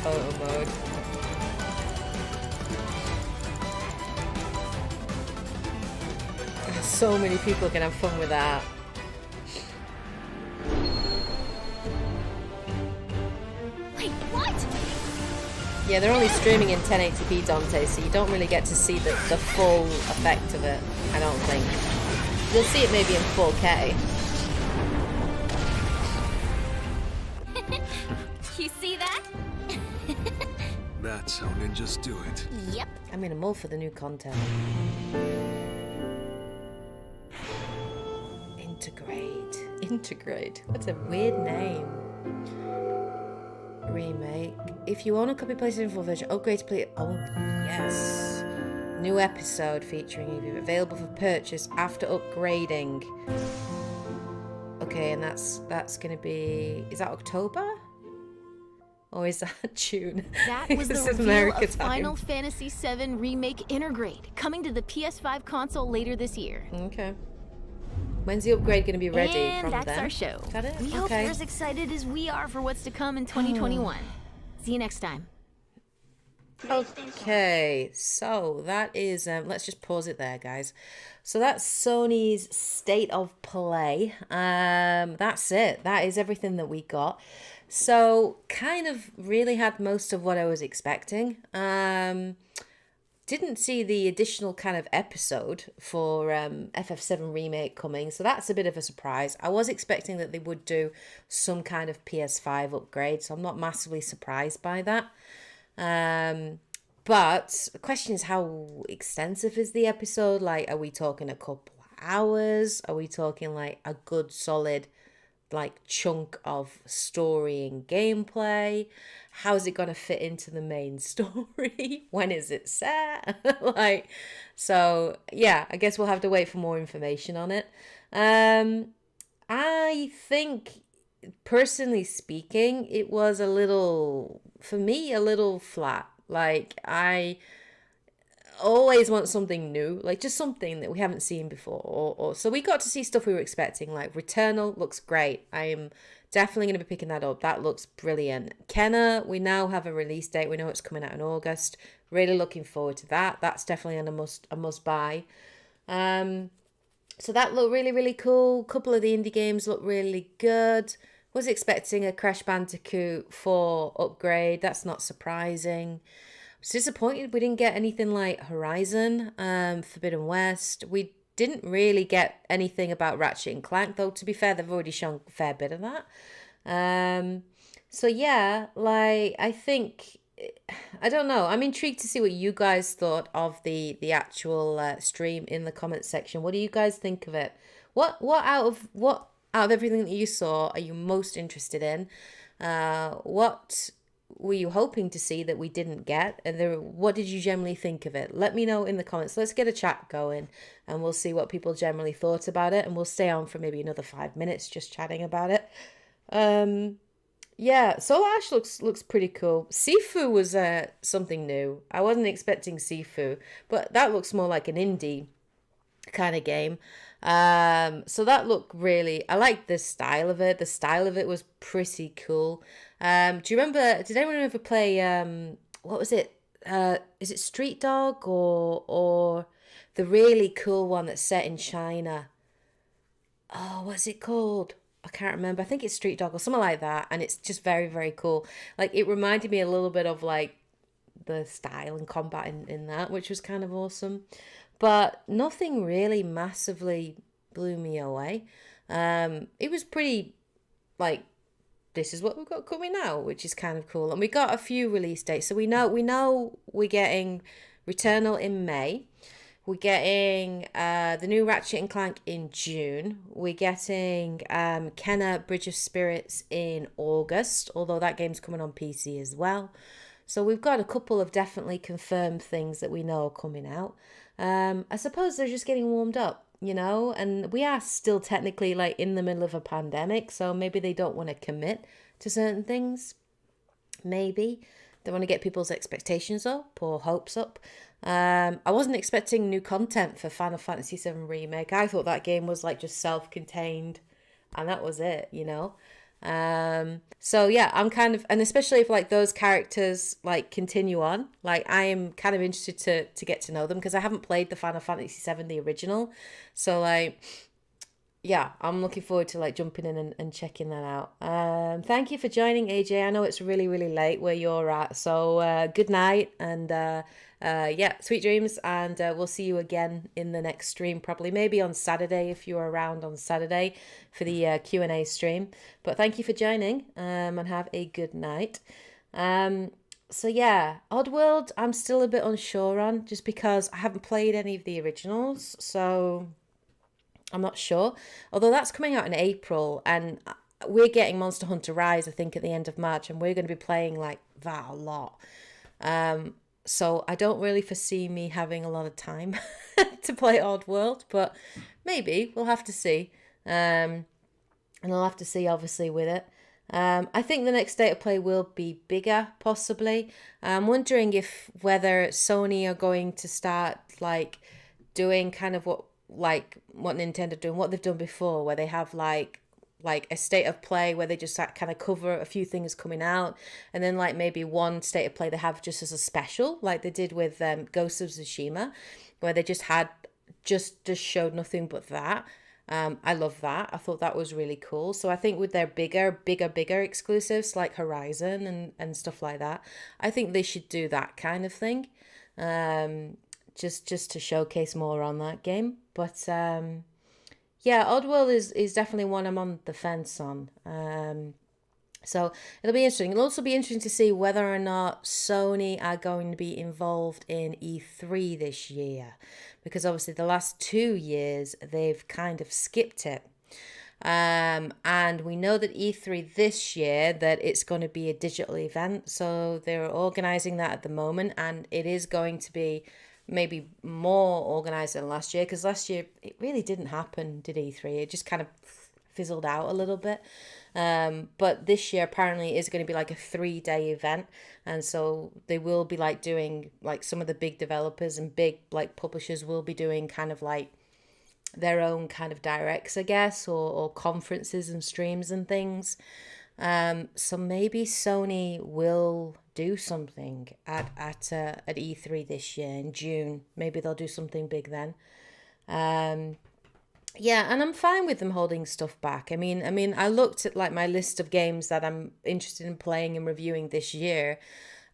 Photo mode. So many people can have fun with that. Wait, what? Yeah, they're only streaming in 1080p, Dante, so you don't really get to see the full effect of it, I don't think. You'll see it maybe in 4K. You see that? That's how ninjas do it. Yep. I mean, I'm all for the new content. Intergrade. What's a weird name? Remake. If you own a copy of PlayStation 4 version, upgrade to play. Oh, yes. New episode featuring you. Available for purchase after upgrading. Okay, and that's gonna be. Is that October? Or is that June? That was the reveal of Final Fantasy VII Remake Intergrade, coming to the PS5 console later this year. Okay. When's the upgrade going to be ready? And from that's then? our show. Is that it? We hope Okay. you're as excited as we are for what's to come in 2021. See you next time. Okay, so that is, let's just pause it there, guys. So that's Sony's State of Play. That's it. That is everything that we got. So kind of really had most of what I was expecting. Didn't see the additional kind of episode for FF7 Remake coming, so that's a bit of a surprise. I was expecting that they would do some kind of PS5 upgrade, so I'm not massively surprised by that. But the question is, how extensive is the episode? Like, are we talking a couple hours? Are we talking like a good solid like chunk of story and gameplay? How's it going to fit into the main story? When is it set? Like, so yeah, I guess we'll have to wait for more information on it. I think, personally speaking, it was a little, for me, a little flat. Like, I always want something new, like just something that we haven't seen before, or so we got to see stuff we were expecting. Like Returnal looks great. I am definitely going to be picking that up. That looks brilliant. Kenna, we now have a release date. We know it's coming out in August. Really looking forward to that. That's definitely a must buy. So that looked really, really cool. A couple of the indie games look really good. Was expecting a Crash Bandicoot 4 upgrade. That's not surprising. Was disappointed we didn't get anything like Horizon, Forbidden West. We didn't really get anything about Ratchet and Clank, though, to be fair, they've already shown a fair bit of that. So yeah, like, I think, I don't know. I'm intrigued to see what you guys thought of the actual stream in the comments section. What do you guys think of it? What out of everything that you saw are you most interested in? What were you hoping to see that we didn't get? And what did you generally think of it? Let me know in the comments. Let's get a chat going and we'll see what people generally thought about it, and we'll stay on for maybe another 5 minutes just chatting about it. Yeah, Soul Ash looks pretty cool. Sifu was something new. I wasn't expecting Sifu, but that looks more like an indie kind of game. So that looked really, I like the style of it. The style of it was pretty cool. Do you remember, did anyone ever play, what was it? Is it Street Dog or the really cool one that's set in China. Oh, what's it called? I can't remember. I think it's Street Dog or something like that. And it's just very, very cool. Like, it reminded me a little bit of, like, the style and combat in that, which was kind of awesome. But nothing really massively blew me away. It was pretty, like, this is what we've got coming out, which is kind of cool. And we got a few release dates. So we know we're getting Returnal in May. We're getting the new Ratchet and Clank in June. We're getting Kenna Bridge of Spirits in August, although that game's coming on PC as well. So we've got a couple of definitely confirmed things that we know are coming out. I suppose they're just getting warmed up, you know, and we are still technically like in the middle of a pandemic, so maybe they don't want to commit to certain things. Maybe they want to get people's expectations up or hopes up. I wasn't expecting new content for Final Fantasy VII Remake. I thought that game was like just self-contained and that was it, you know. So yeah, I'm kind of, and especially if like those characters like continue on, like I am kind of interested to get to know them because I haven't played the Final Fantasy VII, the original. So like, yeah, I'm looking forward to like jumping in and checking that out. Thank you for joining, AJ. I know it's really, really late where you're at. So good night and yeah, sweet dreams. And we'll see you again in the next stream, probably maybe on Saturday if you're around on Saturday for the Q&A stream. But thank you for joining and have a good night. So yeah, Oddworld, I'm still a bit unsure on just because I haven't played any of the originals. So I'm not sure. Although that's coming out in April and we're getting Monster Hunter Rise, I think, at the end of March, and we're going to be playing like that a lot. So I don't really foresee me having a lot of time to play Oddworld, but maybe we'll have to see. And I'll have to see, obviously, with it. I think the next state of play will be bigger, possibly. I'm wondering whether Sony are going to start like doing kind of what Nintendo are doing, what they've done before, where they have like a state of play where they just like kind of cover a few things coming out, and then like maybe one state of play they have just as a special, like they did with Ghost of Tsushima, where they just showed nothing but that. I love that. I thought that was really cool. So I think with their bigger exclusives like Horizon and stuff like that, I think they should do that kind of thing. Just to showcase more on that game. But yeah, Oddworld is definitely one I'm on the fence on. So it'll be interesting. It'll also be interesting to see whether or not Sony are going to be involved in E3 this year. Because obviously the last 2 years, they've kind of skipped it. And we know that E3 this year, that it's going to be a digital event. So they're organizing that at the moment. And it is going to be maybe more organized than last year. Because last year, it really didn't happen, did E3? It just kind of fizzled out a little bit. But this year apparently is going to be like a 3-day event, and so they will be like doing like some of the big developers and big like publishers will be doing kind of like their own kind of directs, I guess, or conferences and streams and things. So maybe Sony will do something at E3 this year in June. Maybe they'll do something big then. Yeah, and I'm fine with them holding stuff back. I mean, I looked at like my list of games that I'm interested in playing and reviewing this year,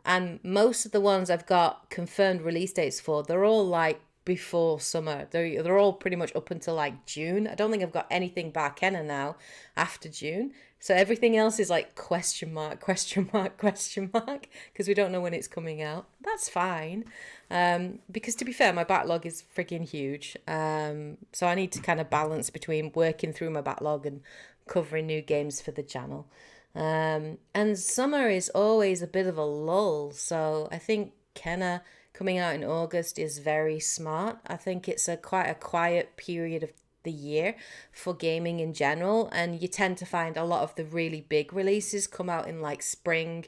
and most of the ones I've got confirmed release dates for, they're all like before summer. They're all pretty much up until like June. I don't think I've got anything back in now after June. So everything else is like question mark, because we don't know when it's coming out. That's fine. Because to be fair, my backlog is freaking huge. So I need to kind of balance between working through my backlog and covering new games for the channel. And summer is always a bit of a lull. So I think Kenna coming out in August is very smart. I think it's quite a quiet period of the year for gaming in general, and you tend to find a lot of the really big releases come out in like spring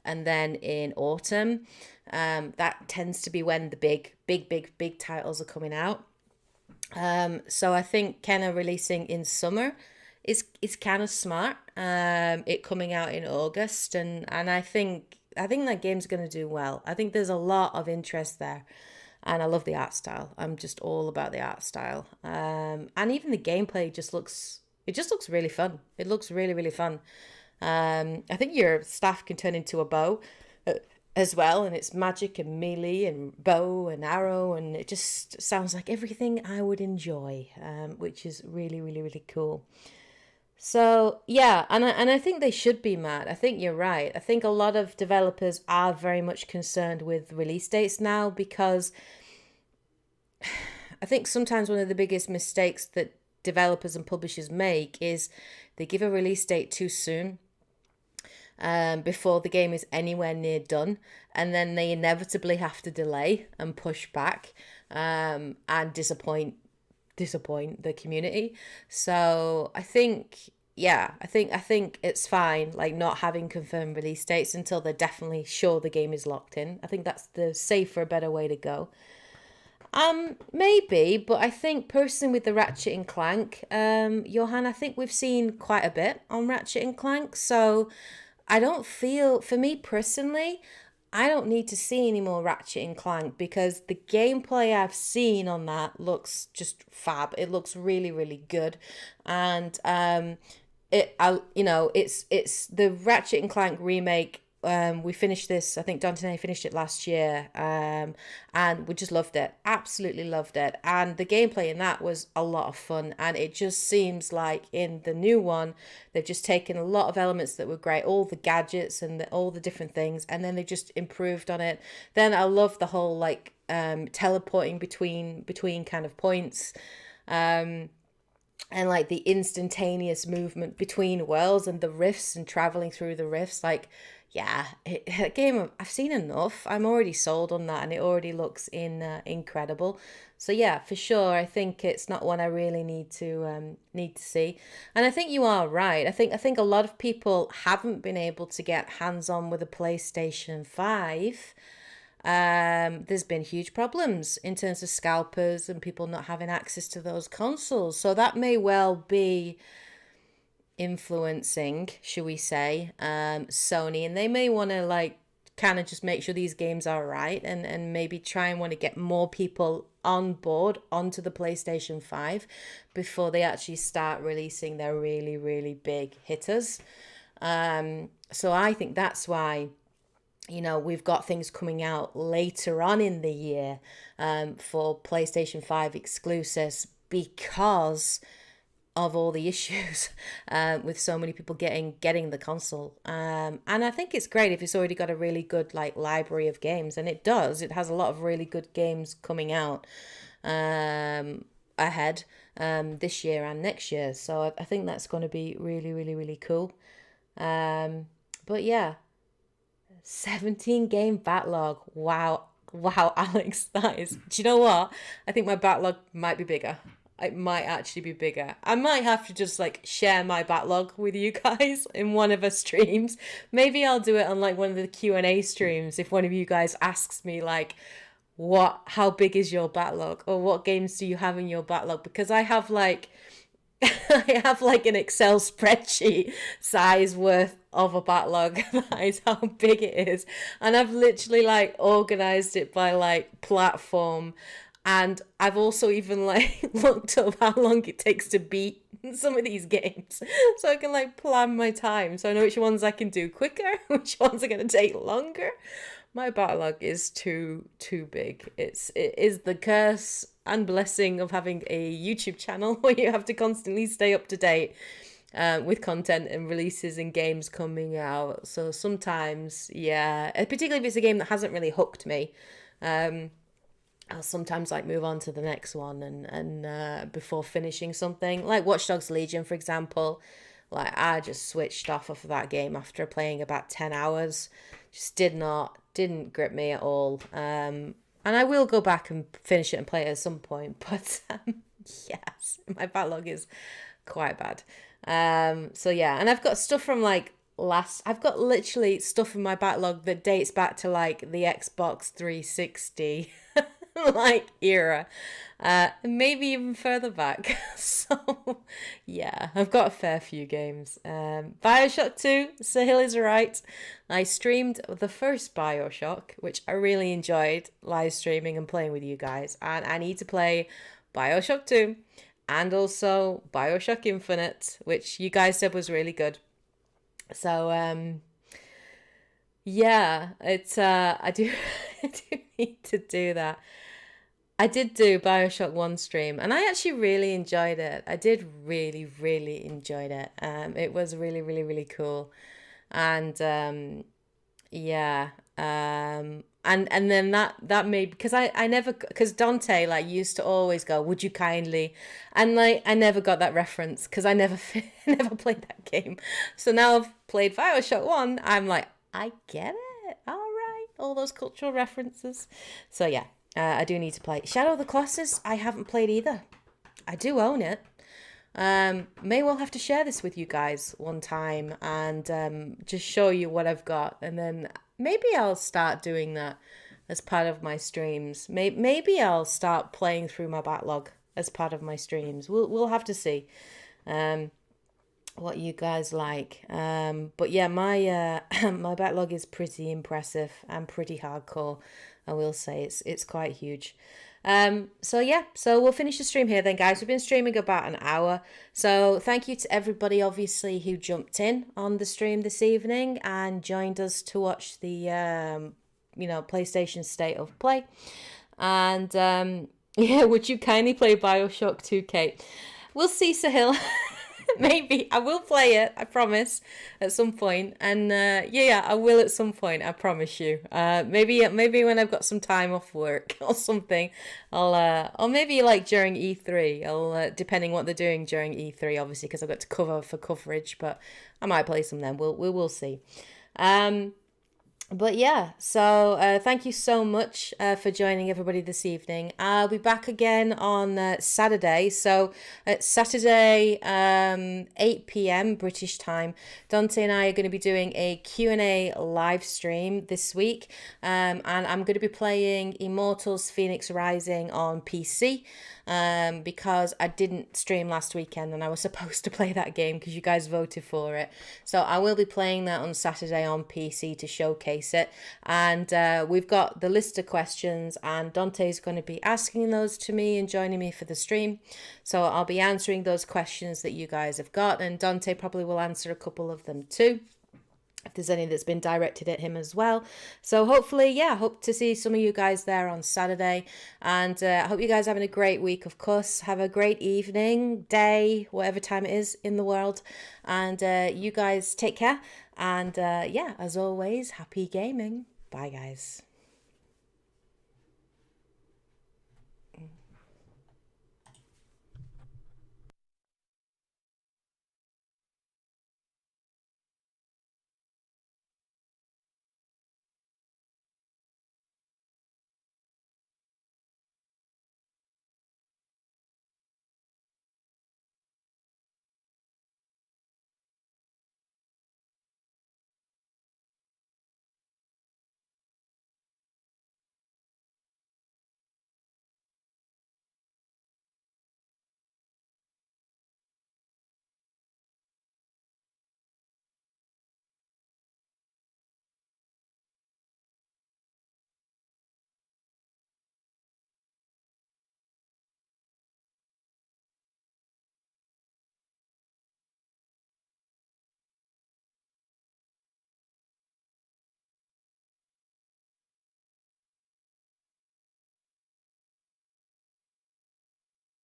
and then in autumn. That tends to be when the big titles are coming out. So I think Kenna releasing in summer is kind of smart. It coming out in August, and I think that game's going to do well. I think there's a lot of interest there. and I love the art style. I'm just all about the art style. And even the gameplay just looks really fun. It looks really, really fun. I think your staff can turn into a bow as well, and it's magic and melee and bow and arrow, and it just sounds like everything I would enjoy, which is really, really, really cool. So yeah, and I think they should be, Matt. I think you're right. I think a lot of developers are very much concerned with release dates now, because I think sometimes one of the biggest mistakes that developers and publishers make is they give a release date too soon, before the game is anywhere near done, and then they inevitably have to delay and push back, and disappoint the community. So I think it's fine, like, not having confirmed release dates until they're definitely sure the game is locked in. I think that's the safer, better way to go. Maybe, but I think personally with the Ratchet and Clank, Johan, I think we've seen quite a bit on Ratchet and Clank, so I don't feel, for me personally, I don't need to see any more Ratchet and Clank, because the gameplay I've seen on that looks just fab. It looks really, really good, and it's the Ratchet and Clank remake. We finished this, I think Dante and I finished it last year, and we just loved it, absolutely loved it, and the gameplay in that was a lot of fun, and it just seems like in the new one they've just taken a lot of elements that were great, all the gadgets and all the different things, and then they just improved on it. Then I love the whole like teleporting between kind of points, and like the instantaneous movement between worlds and the rifts and traveling through the rifts. Like, yeah, a game I've seen enough. I'm already sold on that, and it already looks incredible. So yeah, for sure, I think it's not one I really need to see. And I think you are right. I think a lot of people haven't been able to get hands on with a PlayStation 5. There's been huge problems in terms of scalpers and people not having access to those consoles. So that may well be influencing, should we say, Sony, and they may want to like kind of just make sure these games are right, and maybe try and want to get more people on board onto the PlayStation 5 before they actually start releasing their really, really big hitters. So I think that's why, you know, we've got things coming out later on in the year for PlayStation 5 exclusives, because of all the issues with so many people getting the console. And I think it's great if it's already got a really good like library of games, and it does. It has a lot of really good games coming out ahead this year and next year. So I think that's going to be really, really, really cool. But yeah, 17 game backlog. Wow, Alex, that is. Do you know what? I think my backlog might be bigger. It might actually be bigger. I might have to just like share my backlog with you guys in one of our streams. Maybe I'll do it on like one of the Q&A streams if one of you guys asks me like, how big is your backlog, or what games do you have in your backlog? Because I have like an Excel spreadsheet size worth of a backlog. That is how big it is, and I've literally like organized it by like platform. And I've also even like looked up how long it takes to beat some of these games, so I can like plan my time, so I know which ones I can do quicker, which ones are going to take longer. My backlog is too big. It is the curse and blessing of having a YouTube channel where you have to constantly stay up to date with content and releases and games coming out. So sometimes, yeah, particularly if it's a game that hasn't really hooked me, I'll sometimes like move on to the next one and before finishing something. Like Watch Dogs Legion, for example. Like I just switched off of that game after playing about 10 hours. Just didn't grip me at all. And I will go back and finish it and play it at some point. But yes, my backlog is quite bad. So yeah, and I've got stuff from like I've got literally stuff in my backlog that dates back to like the Xbox 360. like era, maybe even further back. So yeah, I've got a fair few games. Bioshock 2, Sahil is right. I streamed the first Bioshock, which I really enjoyed live streaming and playing with you guys, and I need to play Bioshock 2 and also Bioshock Infinite, which you guys said was really good. So yeah, it's I do I do need to do that. I did do Bioshock 1 stream, and I actually really enjoyed it. I did really enjoyed it. It was really cool. And yeah, and then that made, because I never, because Dante like used to always go, would you kindly, and like I never got that reference because I never never played that game. So now I've played Bioshock 1, I'm like, I get it. All right, all those cultural references. So yeah, I do need to play Shadow of the Colossus. I haven't played either. I do own it. May well have to share this with you guys one time and just show you what I've got, and then maybe I'll start doing that as part of my streams. Maybe I'll start playing through my backlog as part of my streams. We'll have to see what you guys like. But yeah, my my backlog is pretty impressive and pretty hardcore. I will say it's quite huge. So yeah, so we'll finish the stream here then, guys. We've been streaming about an hour, so thank you to everybody obviously who jumped in on the stream this evening and joined us to watch the PlayStation State of Play. And yeah, would you kindly play Bioshock 2, Kate? We'll see, Sahil. Maybe I will play it, I promise, at some point. And yeah, I will at some point, I promise you. Maybe when I've got some time off work or something, I'll or maybe like during E3. I'll depending what they're doing during E3, obviously, because I've got to cover for coverage. But I might play some then. We'll see. But yeah, so thank you so much for joining everybody this evening. I'll be back again on Saturday. So at Saturday, 8 p.m. British time, Dante and I are going to be doing a Q&A live stream this week. And I'm going to be playing Immortals Phoenix Rising on PC. Because I didn't stream last weekend and I was supposed to play that game because you guys voted for it. So I will be playing that on Saturday on PC to showcase it. And we've got the list of questions and Dante's going to be asking those to me and joining me for the stream. So I'll be answering those questions that you guys have got, and Dante probably will answer a couple of them too, if there's any that's been directed at him as well. So hopefully, yeah, hope to see some of you guys there on Saturday. And I hope you guys are having a great week, of course. Have a great evening, day, whatever time it is in the world. And you guys take care. And yeah, as always, happy gaming. Bye, guys.